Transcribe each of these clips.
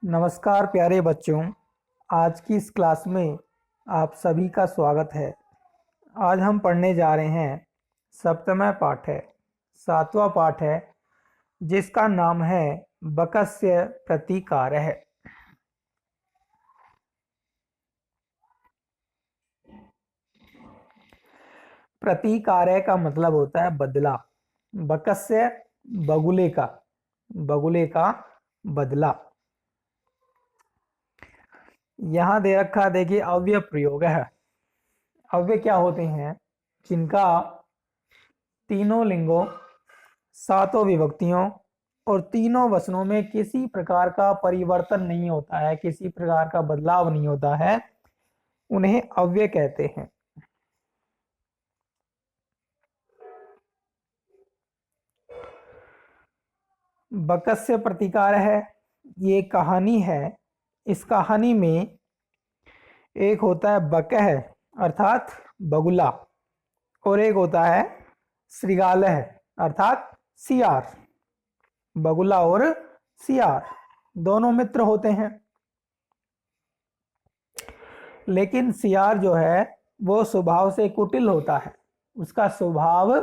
नमस्कार प्यारे बच्चों। आज की इस क्लास में आप सभी का स्वागत है। आज हम पढ़ने जा रहे हैं सप्तम पाठ है, सातवां पाठ है, जिसका नाम है बकस्य प्रतिकारः। प्रतिकारः का मतलब होता है बदला। बकस्य बगुले का बदला। यहां दे रखा है, देखिए अव्यय प्रयोग है। अव्यय क्या होते हैं? जिनका तीनों लिंगों, सातों विभक्तियों और तीनों वचनों में किसी प्रकार का परिवर्तन नहीं होता है, किसी प्रकार का बदलाव नहीं होता है, उन्हें अव्यय कहते हैं। बकस्य प्रतिकार है, ये कहानी है। इस कहानी में एक होता है बकह अर्थात बगुला, और एक होता है श्रृगालः अर्थात सियार। बगुला और सियार दोनों मित्र होते हैं, लेकिन सियार जो है वो स्वभाव से कुटिल होता है, उसका स्वभाव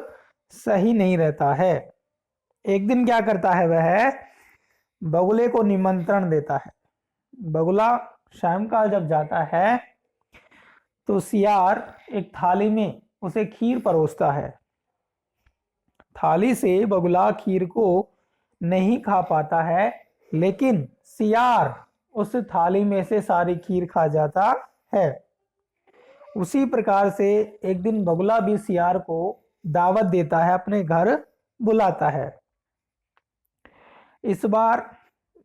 सही नहीं रहता है। एक दिन क्या करता है, वह बगुले को निमंत्रण देता है। बगुला सायंकाल जब जाता है तो सियार एक थाली में उसे खीर परोसता है। थाली से बगुला खीर को नहीं खा पाता है, लेकिन सियार उस थाली में से सारी खीर खा जाता है। उसी प्रकार से एक दिन बगुला भी सियार को दावत देता है, अपने घर बुलाता है। इस बार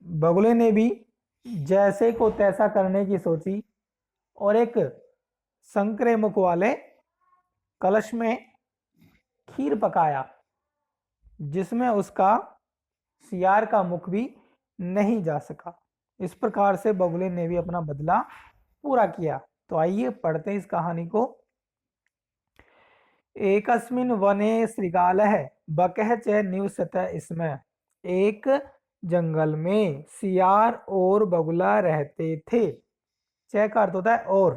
बगुले ने भी जैसे को तैसा करने की सोची और एक संकरे मुख वाले कलश में खीर पकाया, जिसमें उसका सियार का मुख भी नहीं जा सका। इस प्रकार से बगुले ने भी अपना बदला पूरा किया। तो आइए पढ़ते हैं इस कहानी को। एकस्मिन् वने श्रृगालः बकः च निवसतः स्म। एक जंगल में सियार और बगुला रहते थे। च का अर्थ होता है और।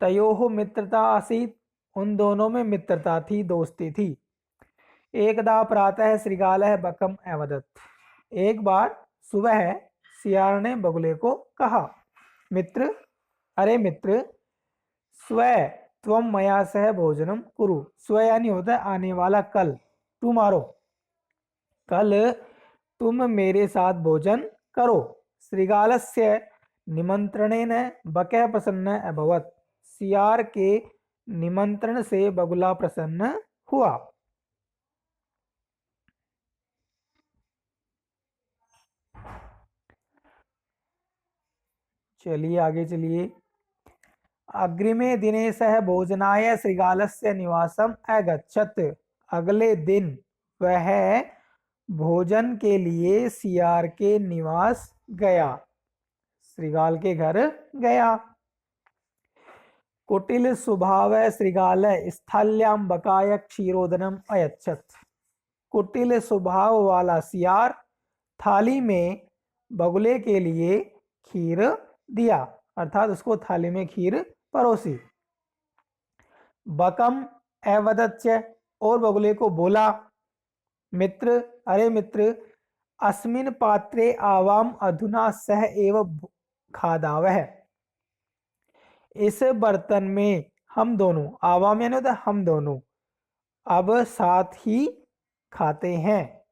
तयोः मित्रता आसीत्, उन दोनों में मित्रता थी, दोस्ती थी। एकदा प्रातः श्रृगालः बकम् अवदत्। एक बार सुबह सियार ने बगुले को कहा, मित्र, अरे मित्र, स्व त्वम मया सह भोजनम कुरु। स्व यानी होता है आने वाला, कल, टुमारो। कल तुम मेरे साथ भोजन करो। श्रृगालस्य निमंत्रणेन बकः प्रसन्न अभवत्। सियार के निमंत्रण से बगुला प्रसन्न हुआ। चलिए आगे चलिए। अग्रिमे दिने सह भोजनाय श्रृगालस्य निवासम अगच्छत्। अगले दिन वह भोजन के लिए सियार के निवास गया, श्रृगाल के घर गया। कुटिल स्वभाव श्रृगाल स्थाल्यां बकाय क्षीरोदनम अयच्छत्। कुटिल स्वभाव वाला सियार थाली में बगुले के लिए खीर दिया, अर्थात उसको थाली में खीर परोसी। बकम अवदच्च, और बगुले को बोला, मित्र, अरे मित्र, अस्मिन् पात्रे आवाम अधुना सह एव खादावः। इस बर्तन में हम दोनों, आवाम यानी होता है हम दोनों, अब साथ ही खाते हैं।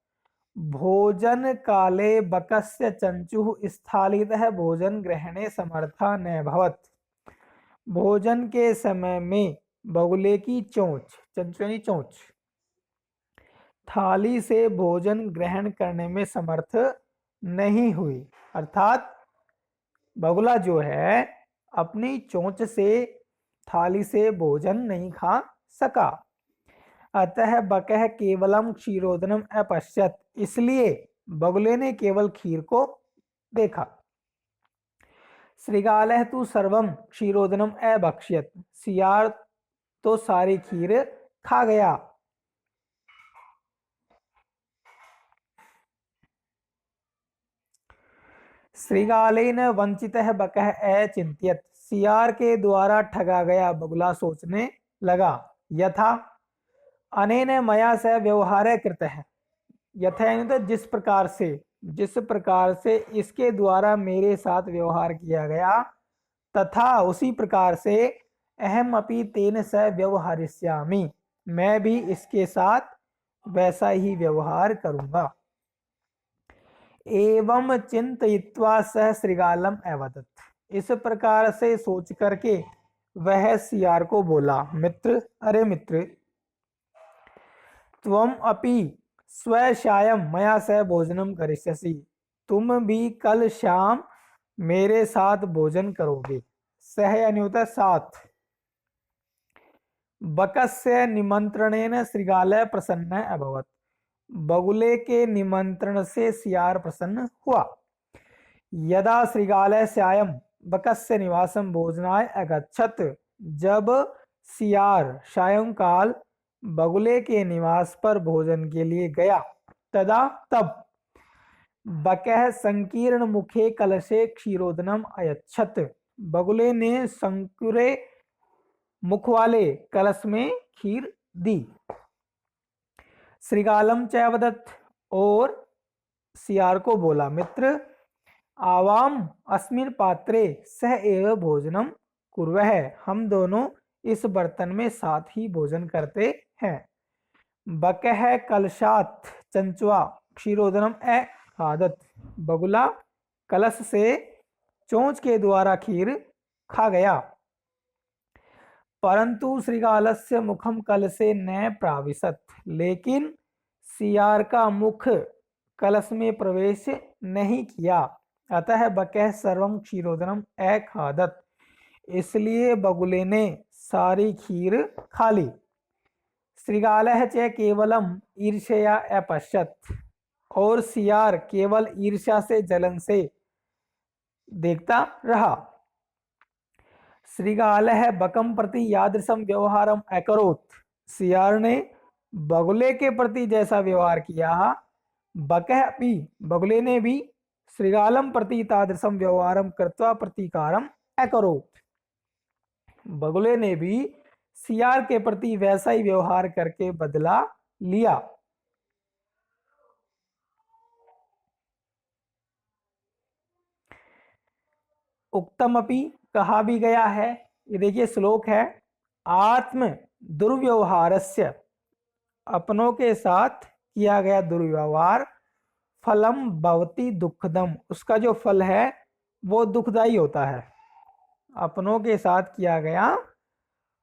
भोजन काले बकस्य चंचुः स्थालितः भोजन ग्रहणे समर्था न भवत्। भोजन के समय में बगुले की चोंच, चंचु यानी चोंच, थाली से भोजन ग्रहण करने में समर्थ नहीं हुई। अर्थात बगुला जो है अपनी चोंच से थाली से भोजन नहीं खा सका। अतः बकः केवलम क्षीरोदनम अपश्यत, इसलिए बगुले ने केवल खीर को देखा। श्रृगालः तु सर्वम क्षीरोदनम अभक्ष्यत, सियार तो सारी खीर खा गया। श्रीगालेन वंचितः बकः अचिंत्यत। सियार के द्वारा ठगा गया बगुला सोचने लगा। यथा अनेन मया स व्यवहार कृतः। यथा यानी तो जिस प्रकार से इसके द्वारा मेरे साथ व्यवहार किया गया, तथा उसी प्रकार से अहम अपि तेन स व्यवहारिष्यामि, मैं भी इसके साथ वैसा ही व्यवहार करूंगा। एवं चिंतयित्वा सह श्रृगालम अवदत्। इस प्रकार से सोच करके वह सियार को बोला, मित्र, अरे मित्र, त्वम अपि स्वशायम मया सह भोजनम करिष्यसि। तुम भी कल शाम मेरे साथ भोजन करोगे। सह यानी होता है साथ। बकस्य निमंत्रणेन श्रृगालः प्रसन्न अभवत। बगुले के निमंत्रण से सियार प्रसन्न हुआ। यदा श्रृगालः सायं बकस्य निवासम भोजनाय अगच्छत। जब सियार सायंकाल बगुले के निवास पर भोजन के लिए गया, तदा तब बकः संकीर्ण मुखे कलशे क्षीरोदनम अयच्छत। बगुले ने संकुरे मुख वाले कलश में खीर दी। श्रृगालम चैवदत्त, और सियार को बोला, मित्र, आवाम अस्मिन् पात्रे सह एव भोजनम कुर्वः। हम दोनों इस बर्तन में साथ ही भोजन करते हैं। बकः कलशात चंचुआ क्षीरोदनम अखादत। बगुला कलश से चोंच के द्वारा खीर खा गया। परंतु श्रृगालस्य मुखम कलशे न प्राविशत। लेकिन सियार का मुख कलश में प्रवेश नहीं किया। अतः बकः सर्वं क्षीरोदनम अखादत। इसलिए बगुले ने सारी खीर खा ली। श्रृगालः च केवलम ईर्ष्या अपश्यत। और सियार केवल ईर्ष्या से, जलन से देखता रहा। श्रृगालः बकम प्रति यादृशम व्यवहारम अकरोत्। सियार ने बगुले के प्रति जैसा व्यवहार किया, बकः अपि, बगुले ने भी श्रृगालम प्रति तादृशम व्यवहारम कृत्वा प्रतीकारम अकरोत्। बगुले ने भी सियार के प्रति वैसा ही व्यवहार करके बदला लिया। उक्तमपि, कहा भी गया है। ये देखिए श्लोक है, आत्म दुर्व्यवहारस्य, अपनों के साथ किया गया दुर्व्यवहार, फलम भवति दुखदम, उसका जो फल है वो दुखदाई होता है। अपनों के साथ किया गया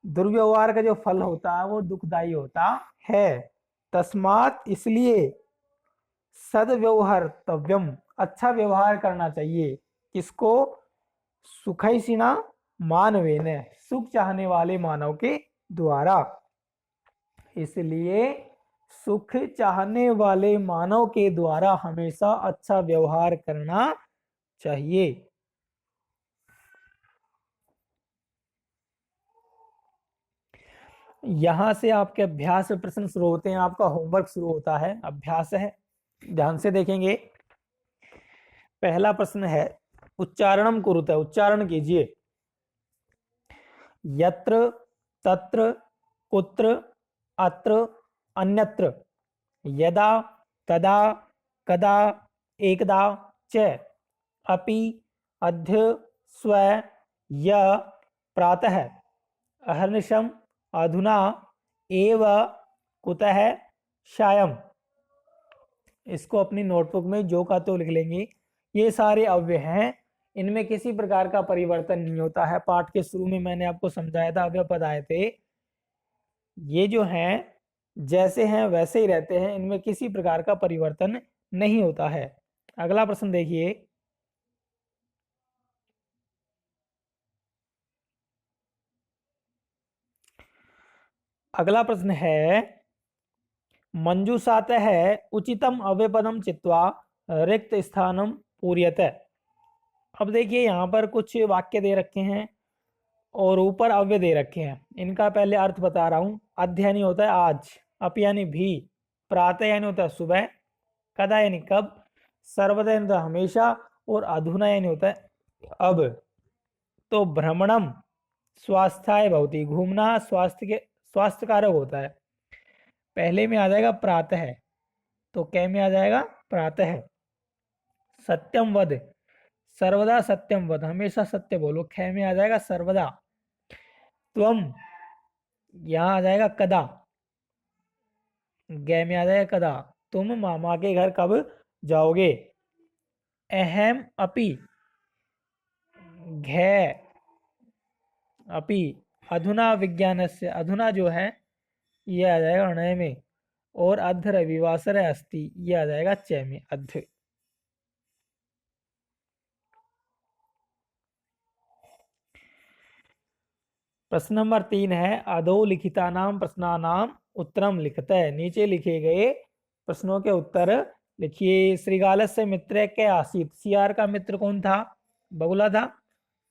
दुर्व्यवहार का जो फल होता है वो दुखदाई होता है। तस्मात, इसलिए, सद्व्यवहर्तव्यम, अच्छा व्यवहार करना चाहिए। किसको? सुखैषिणा मानवेन, सुख चाहने वाले मानव के द्वारा। इसलिए सुख चाहने वाले मानव के द्वारा हमेशा अच्छा व्यवहार करना चाहिए। यहां से आपके अभ्यास प्रश्न शुरू होते हैं, आपका होमवर्क शुरू होता है, अभ्यास है, ध्यान से देखेंगे। पहला प्रश्न है, उच्चारणम कुरुते, उच्चारण कीजिए। यत्र, तत्र, कुत्र, अत्र, अन्यत्र, यदा, तदा, कदा, एकदा, च, अपि, अद्य, स्व, य, प्रातः, अहर्निशम, अधुना, एव, कुतः, सायं। इसको अपनी नोटबुक में जो का तो लिख लेंगे। ये सारे अव्यय हैं, इनमें किसी प्रकार का परिवर्तन नहीं होता है। पाठ के शुरू में मैंने आपको समझाया था, अव्यय पद आए थे, ये जो हैं जैसे हैं वैसे ही रहते हैं, इनमें किसी प्रकार का परिवर्तन नहीं होता है। अगला प्रश्न देखिए, अगला प्रश्न है, मंजूषातः उचितम अव्ययपदम चित्वा रिक्त स्थानम पूर्यते। अब देखिए यहाँ पर कुछ वाक्य दे रखे हैं और ऊपर अव्यय दे रखे हैं। इनका पहले अर्थ बता रहा हूँ। अद्य यानी होता है आज, अप यानी भी, प्रातः यानी होता है सुबह, कदा यानी कब, सर्वदा यानी होता है हमेशा, और अधुना यानी होता है अब। तो भ्रमणम स्वास्थ्याय भवति, घूमना स्वास्थ्य कारक होता है। पहले में आ जाएगा प्रातः, तो कै में आ जाएगा प्रातः। सत्यम वद, सर्वदा सत्यम वद, हमेशा सत्य बोलो, खे में आ जाएगा सर्वदा। त्वम, यहाँ आ जाएगा कदा, गे में आ जाएगा कदा, तुम मामा के घर कब जाओगे। अहम अपि, घे अपि, अधुना विज्ञान से, अधुना जो है ये आ जाएगा अणय में, और अध रविवासर अस्ति ये आ जाएगा च में, अध। प्रश्न नंबर 3 है अधोलिखितानाम प्रश्नानाम उत्तरम लिखते है। नीचे लिखे गए प्रश्नों के उत्तर लिखिए। श्रीगालस्य मित्र के आसीत, सियार का मित्र कौन था, बगुला था,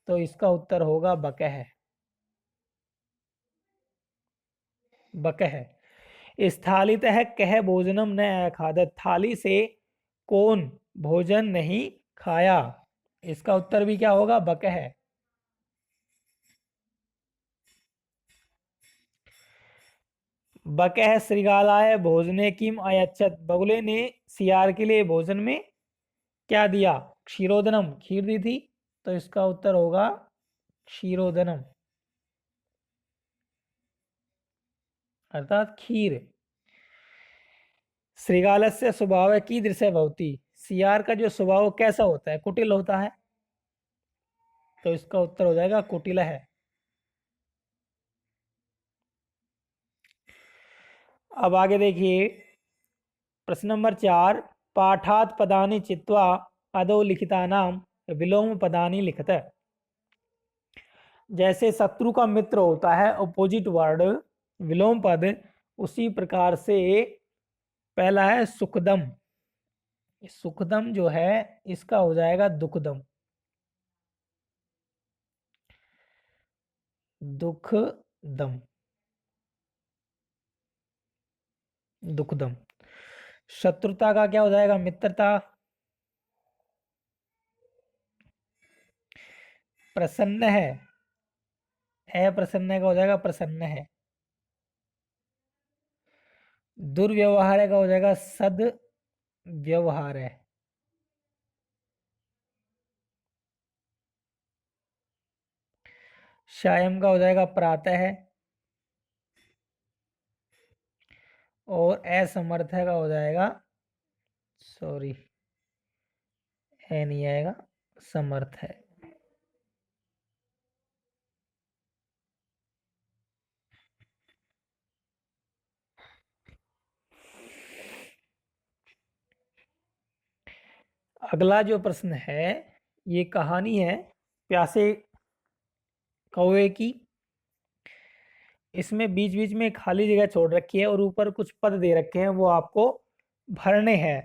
तो इसका उत्तर होगा बकह, बकह। स्थालित है कह भोजनम न खादत, थाली से कौन भोजन नहीं खाया, इसका उत्तर भी क्या होगा, बकह। बकह श्रृगालाय भोजने किम अयच्छत, बगुले ने सियार के लिए भोजन में क्या दिया, क्षीरोदनम, खीर दी थी, तो इसका उत्तर होगा क्षीरोदनम, अर्थात खीर। श्रृगालस्य स्वभाव की दृश्य भवती, सियार का जो स्वभाव कैसा होता है, कुटिल होता है, तो इसका उत्तर हो जाएगा कुटिल है। अब आगे देखिए प्रश्न नंबर 4, पाठात पदानि चित्वा अधो लिखितानाम विलोम पदानि लिखत। जैसे शत्रु का मित्र होता है अपोजिट वर्ड विलोम पद, उसी प्रकार से पहला है सुखदम, सुखदम जो है इसका हो जाएगा दुखदम, दुखदम, दुखदम। शत्रुता का क्या हो जाएगा, मित्रता। प्रसन्न है प्रसन्न का हो जाएगा प्रसन्न है। दुर्व्यवहार का हो जाएगा सद व्यवहार है। शायम का हो जाएगा प्रातः है, और असमर्थ का हो जाएगा, सॉरी है नहीं आएगा, समर्थ है। अगला जो प्रश्न है ये कहानी है प्यासे कौवे की। इसमें बीच बीच में खाली जगह छोड़ रखी है और ऊपर कुछ पद दे रखे हैं, वो आपको भरने हैं।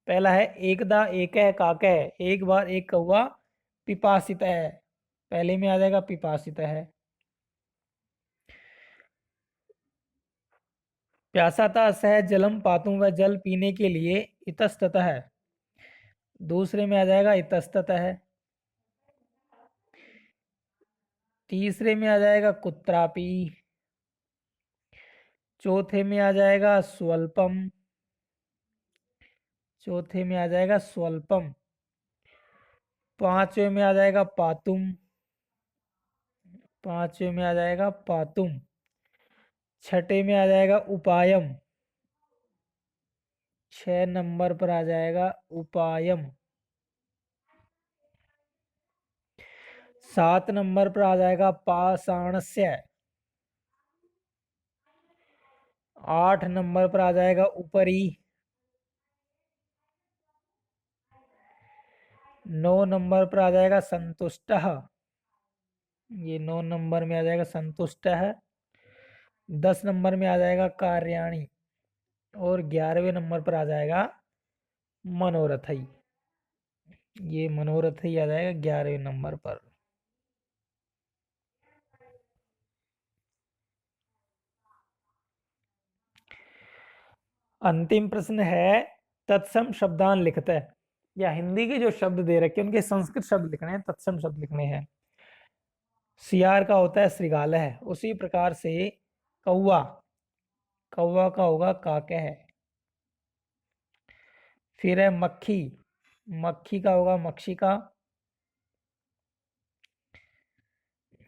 पहला है एकदा एक है काक है, एक बार एक कौवा पिपासित है, पहले में आ जाएगा पिपासित है। प्यासा था सह जलम पातू, वह जल पीने के लिए इतस्तत है, दूसरे में आ जाएगा इतस्तत है। तीसरे में आ जाएगा कुत्रापी, चौथे में आ जाएगा स्वल्पम, चौथे में आ जाएगा स्वल्पम। पांचवे में आ जाएगा पातुम, पांचवे में आ जाएगा पातुम। छठे में आ जाएगा उपायम, 6 नंबर पर आ जाएगा उपायम। 7 नंबर पर आ जाएगा पाषाणस्य। 8 नंबर पर आ जाएगा ऊपरी। 9 नंबर पर आ जाएगा संतुष्ट, ये 9 नंबर में आ जाएगा संतुष्ट है। 10 नंबर में आ जाएगा कार्याणी, और 11वें नंबर पर आ जाएगा मनोरथई, ये मनोरथ ही आ जाएगा 11वें नंबर पर। अंतिम प्रश्न है तत्सम शब्दान लिखते हैं। या हिंदी के जो शब्द दे रखे हैं उनके संस्कृत शब्द लिखने हैं, तत्सम शब्द लिखने हैं। सियार का होता है श्रृगालह, उसी प्रकार से कौवा, कौवा का होगा काकह। फिर है मक्खी, मक्खी का होगा मक्षिका।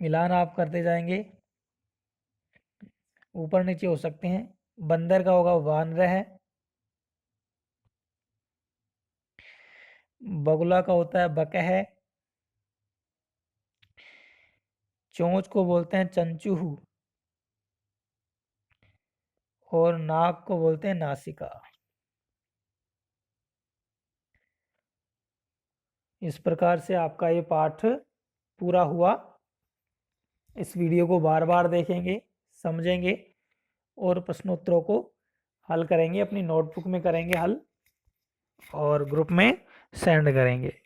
मिलान आप करते जाएंगे, ऊपर नीचे हो सकते हैं। बंदर का होगा वानरह। बगुला का होता है बकह। चोंच को बोलते हैं चंचूहू, और नाक को बोलते हैं नासिका। इस प्रकार से आपका ये पाठ पूरा हुआ। इस वीडियो को बार बार देखेंगे, समझेंगे और प्रश्नोत्तरों को हल करेंगे, अपनी नोटबुक में करेंगे हल और ग्रुप में सेंड करेंगे।